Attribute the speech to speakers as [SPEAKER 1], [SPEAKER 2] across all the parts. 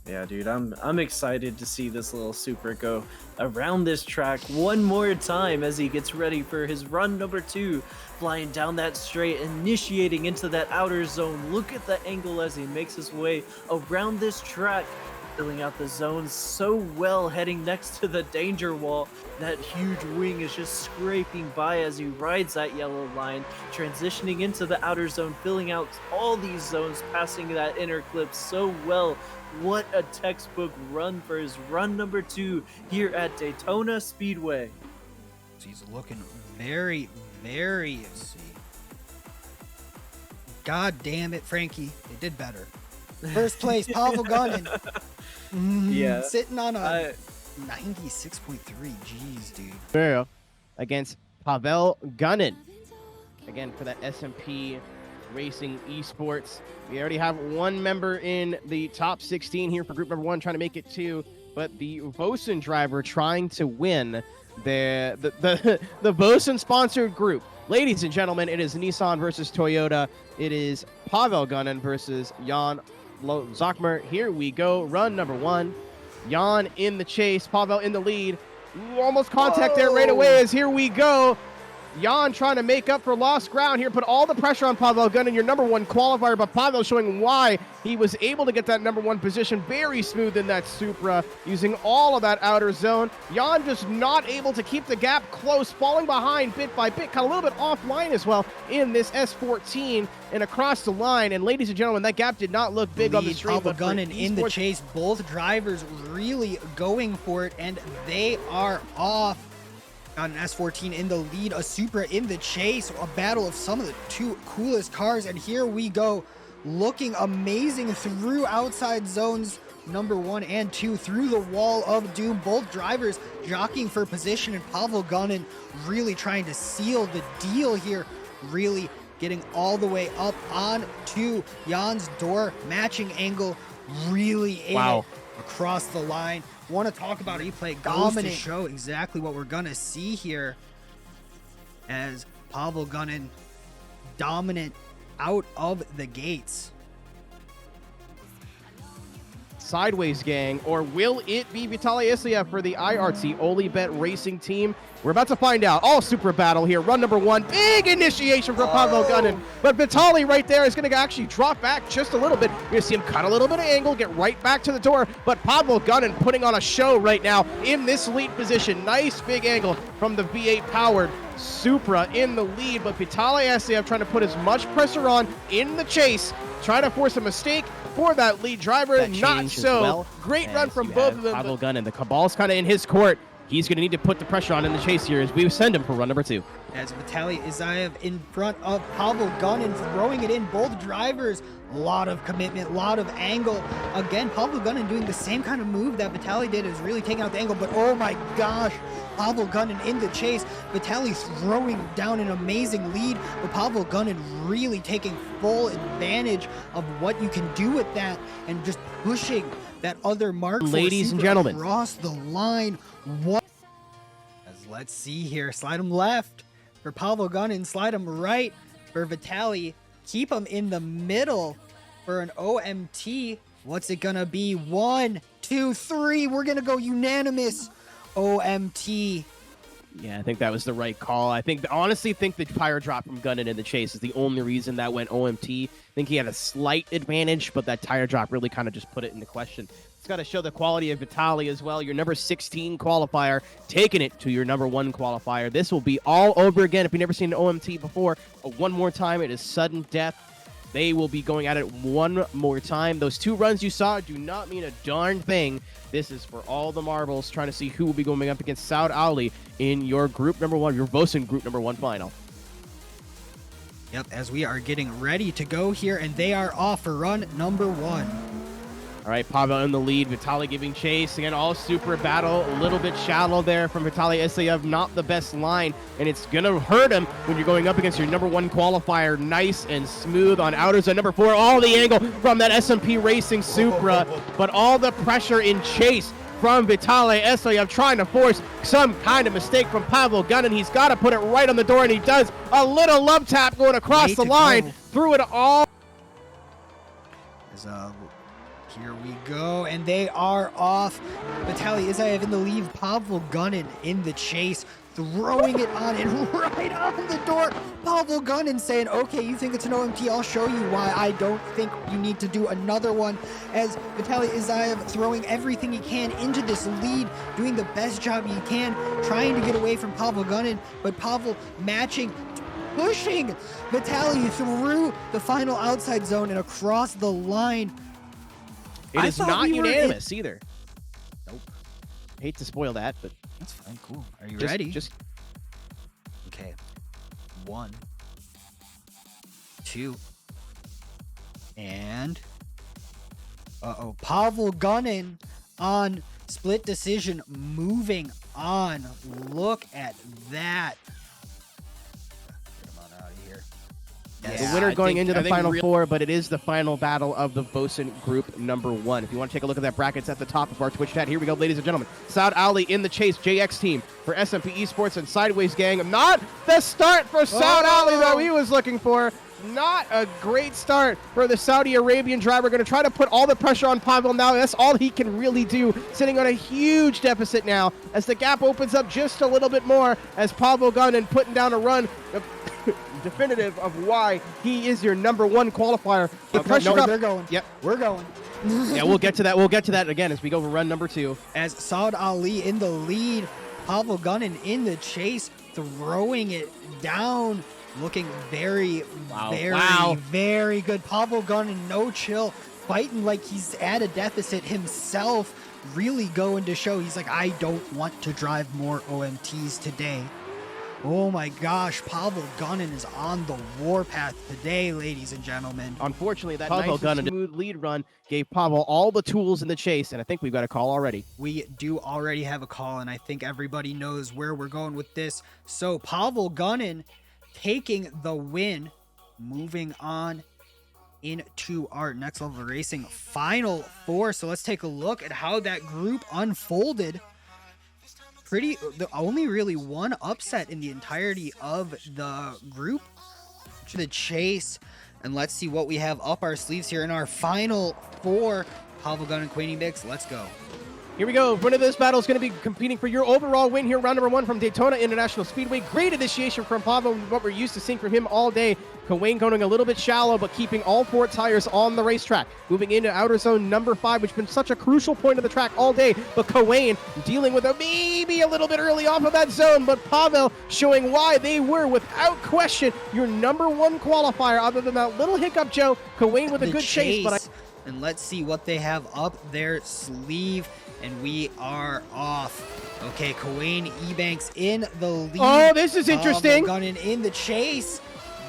[SPEAKER 1] Yeah, dude, I'm excited to see this little Supra go around this track one more time as he gets ready for his run number 2, flying down that straight, initiating into that outer zone. Look at the angle as he makes his way around this track, filling out the zones so well, heading next to the danger wall. That huge wing is just scraping by as he rides that yellow line, transitioning into the outer zone, filling out all these zones, passing that inner clip so well. What a textbook run for his run number 2 here at Daytona Speedway.
[SPEAKER 2] He's looking very, very. Let's see. God damn it, Frankie. They did better. First place, Pavel Gunin.
[SPEAKER 1] Yeah.
[SPEAKER 2] Sitting on a 96.3. Jeez, dude.
[SPEAKER 3] Pavel against Pavel Gunin. Again, for that SMP Racing Esports. We already have one member in the top 16 here for group number 1, trying to make it 2. But the Vosen driver trying to win the Vosen sponsored group. Ladies and gentlemen, it is Nissan versus Toyota. It is Pavel Gunin versus Jan Zokmer. Here we go. Run number 1. Jan in the chase. Pavel in the lead. Ooh, almost contact there right away as here we go. Jan trying to make up for lost ground here, put all the pressure on Pavel Gunin, your number 1 qualifier, but Pavel showing why he was able to get that number 1 position very smooth in that Supra, using all of that outer zone. Jan just not able to keep the gap close, falling behind bit by bit, kind of a little bit offline as well in this S14 and across the line. And ladies and gentlemen, that gap did not look big on the stream.
[SPEAKER 2] Pavel Gunin in the chase, both drivers really going for it, and they are off. Got an S14 in the lead, a Supra in the chase, a battle of some of the 2 coolest cars, and here we go, looking amazing through outside zones number 1 and 2, through the wall of doom. Both drivers jockeying for position, and Pavel Gunin really trying to seal the deal here, really getting all the way up onto Jan's door, matching angle, really in it across the line. Want to talk about replay goes to show exactly what we're gonna see here, as Pavel Gunin dominant out of the gates.
[SPEAKER 3] Sideways gang, or will it be Vitaly Isliev for the IRT Olibet Racing team? We're about to find out. All Supra battle here. Run number 1. Big initiation for Pavel Gunin. But Vitaly right there is going to actually drop back just a little bit. You're going to see him cut a little bit of angle, get right back to the door. But Pavel Gunin putting on a show right now in this lead position. Nice big angle from the V8 powered Supra in the lead. But Vitaly Isliev trying to put as much pressure on in the chase. Trying to force a mistake for that lead driver.
[SPEAKER 4] That
[SPEAKER 3] Not so.
[SPEAKER 4] well,
[SPEAKER 3] Great run from both of them.
[SPEAKER 4] Pavel Gunin, the cabal's kind of in his court. He's going to need to put the pressure on in the chase here as we send him for run number 2.
[SPEAKER 2] As Vitaly Isliev in front of Pavel Gunin, throwing it in. Both drivers, a lot of commitment, a lot of angle. Again, Pavel Gunin doing the same kind of move that Vitaly did, is really taking out the angle. But oh my gosh, Pavel Gunin in the chase. Vitaly throwing down an amazing lead, but Pavel Gunin really taking full advantage of what you can do with that and just pushing that other mark.
[SPEAKER 4] Ladies and gentlemen,
[SPEAKER 2] across the line. What? Let's see here. Slide him left for Pavel Gunin. Slide him right for Vitaly. Keep him in the middle for an OMT. What's it gonna be? 1, 2, 3. We're gonna go unanimous OMT.
[SPEAKER 4] Yeah, I think that was the right call. Honestly think the tire drop from Gunin in the chase is the only reason that went OMT. I think he had a slight advantage, but that tire drop really kind of just put it into question. It's got to show the quality of Vitaly as well. Your number 16 qualifier, taking it to your number 1 qualifier. This will be all over again. If you've never seen an OMT before, one more time, it is sudden death. They will be going at it one more time. Those 2 runs you saw do not mean a darn thing. This is for all the marbles, trying to see who will be going up against Saud Ali in your group number 1, your Vosen group number 1 final.
[SPEAKER 2] Yep, as we are getting ready to go here, and they are off for run number 1.
[SPEAKER 3] All right, Pavel in the lead. Vitaly giving chase. Again, all Supra battle. A little bit shallow there from Vitaly Isliev. Not the best line, and it's going to hurt him when you're going up against your number 1 qualifier. Nice and smooth on outer zone. Number 4, all the angle from that SMP Racing Supra, but all the pressure in chase from Vitaly Isliev, trying to force some kind of mistake from Pavel Gunin. He's got to put it right on the door, and he does. A little love tap going across the line. Through it all.
[SPEAKER 2] As Here we go, and they are off. Vitaly Isayev in the lead, Pavel Gunin in the chase, throwing it on and right on the door. Pavel Gunin saying, okay, you think it's an OMT, I'll show you why I don't think you need to do another one. As Vitaly Isayev throwing everything he can into this lead, doing the best job he can, trying to get away from Pavel Gunin, but Pavel matching, pushing Vitaly through the final outside zone and across the line.
[SPEAKER 4] It is not unanimous either.
[SPEAKER 2] Nope.
[SPEAKER 4] Hate to spoil that, but
[SPEAKER 2] That's fine, cool. Are you ready?
[SPEAKER 4] Just
[SPEAKER 2] Okay. 1, 2, and Pavel Gunin on split decision, moving on. Look at that. Get him on out of here.
[SPEAKER 4] the winner going into the Final
[SPEAKER 3] real-
[SPEAKER 4] Four, but it is the final battle of the Vosen Group number 1. If you want to take a look at that bracket, it's at the top of our Twitch chat. Here we go, ladies and gentlemen. Saud Ali in the chase, JX team for SMP Esports and Sideways Gang. Not the start for Saud Ali that he was looking for. Not a great start for the Saudi Arabian driver. Going to try to put all the pressure on Pavel now. That's all he can really do. Sitting on a huge deficit now as the gap opens up just a little bit more as Pavel Gunin putting down a run definitive of why he is your number 1 qualifier. The pressure up.
[SPEAKER 2] They're going.
[SPEAKER 4] Yep.
[SPEAKER 2] We're going.
[SPEAKER 4] Yeah, we'll get to that. We'll get to that again as we go for run number 2.
[SPEAKER 2] As Saud Ali in the lead, Pavel Gunin in the chase, throwing it down, looking very good. Pavel Gunin, no chill, fighting like he's at a deficit himself, really going to show he's like, I don't want to drive more OMTs today. Oh my gosh, Pavel Gunin is on the warpath today, ladies and gentlemen.
[SPEAKER 4] Unfortunately, that nice and smooth lead run gave Pavel all the tools in the chase, and I think we've got a call already.
[SPEAKER 2] We do already have a call, and I think everybody knows where we're going with this. So Pavel Gunin taking the win, moving on into our next level racing Final Four. So let's take a look at how that group unfolded. The only really one upset in the entirety of the group, the chase. And let's see what we have up our sleeves here in our Final Four. Pavel Gunin, Queenie Bix, let's go.
[SPEAKER 4] Here we go. Winner of this battle is going to be competing for your overall win here. Round number 1 from Daytona International Speedway. Great initiation from Pavel, what we're used to seeing from him all day. Kawain going a little bit shallow, but keeping all 4 tires on the racetrack. Moving into outer zone number 5, which has been such a crucial point of the track all day. But Kawain dealing with maybe a little bit early off of that zone, but Pavel showing why they were, without question, your number 1 qualifier. Other than that little hiccup, Joe, Kawain with a good chase.
[SPEAKER 2] And let's see what they have up their sleeve. And we are off. Okay, Kawain Ebanks in the lead.
[SPEAKER 4] Oh, this is interesting.
[SPEAKER 2] Gunin in the chase.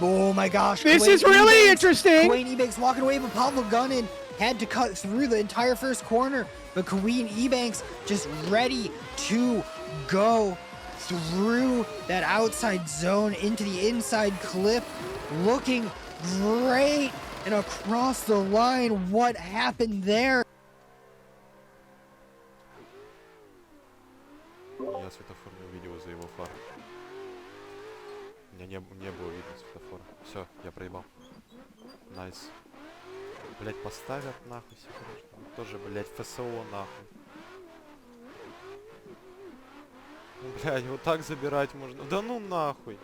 [SPEAKER 2] Oh my gosh.
[SPEAKER 4] This is really interesting.
[SPEAKER 2] Kawain Ebanks walking away, but Pavel Gunin had to cut through the entire first corner. But Kawain Ebanks just ready to go through that outside zone into the inside clip. Looking great. And across the line, what happened there?
[SPEAKER 5] Я светофор не увидел из-за его фар. У меня не было видно светофора. Все, я проебал. Найс. Блять, поставят нахуй секундочку. Тоже, блять, ФСО нахуй. Ну, блять, вот так забирать можно. Да ну нахуй.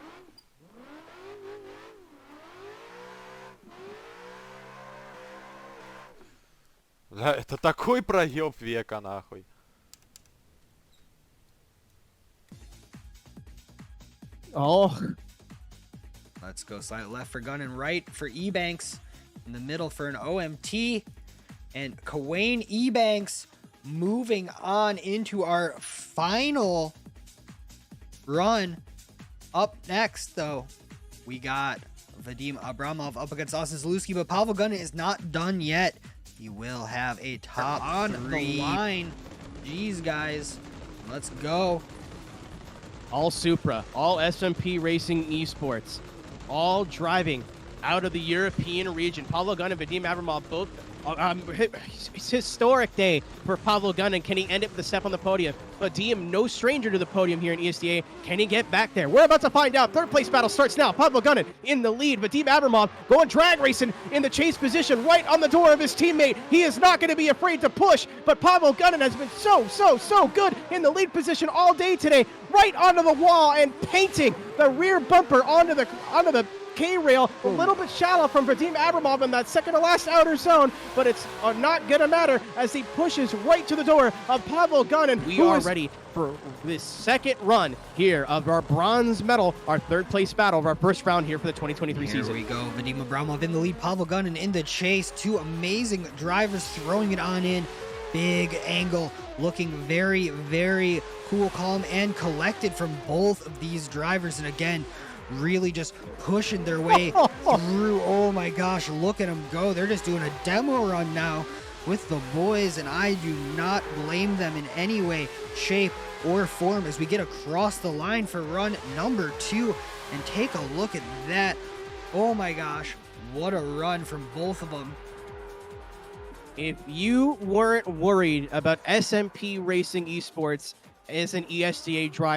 [SPEAKER 5] Бля, это такой проеб века нахуй.
[SPEAKER 4] Oh.
[SPEAKER 2] Let's go slight left for Gunin, right for Ebanks, in the middle for an OMT, and Kawain Ebanks moving on into our final run. Up next, though, we got Vadim Abramov up against Austin Zalewski, but Pavel Gunin is not done yet. He will have a top on the line. Jeez, guys, let's go.
[SPEAKER 4] All Supra, all SMP Racing Esports, all driving out of the European region. Pavel Gunn and Vadim Abramov both. It's historic day for Pavel Gunn. Can he end it with a step on the podium? Vadim, no stranger to the podium here in ESDA. Can he get back there? We're about to find out. Third place battle starts now. Pavel Gunn in the lead. Vadim Abramov going drag racing in the chase position right on the door of his teammate. He is not going to be afraid to push, but Pavel Gunn has been so good in the lead position all day today, right onto the wall and painting the rear bumper onto the K-rail, a little bit shallow from Vadim Abramov in that second to last outer zone, but it's not going to matter as he pushes right to the door of Pavel Gunn. We are ready for this second run here of our bronze medal, our third place battle of our first round here for the 2023 season.
[SPEAKER 2] Here we go. Vadim Abramov in the lead, Pavel Gunn in the chase. Two amazing drivers throwing it on in. Big angle, looking very, very cool, calm, and collected from both of these drivers. And again, really just pushing their way through. Oh my gosh, look at them go. They're just doing a demo run now with the boys, and I do not blame them in any way, shape, or form as we get across the line for run number 2. And take a look at that. Oh my gosh, what a run from both of them.
[SPEAKER 4] If you weren't worried about SMP Racing Esports as an ESDA driver,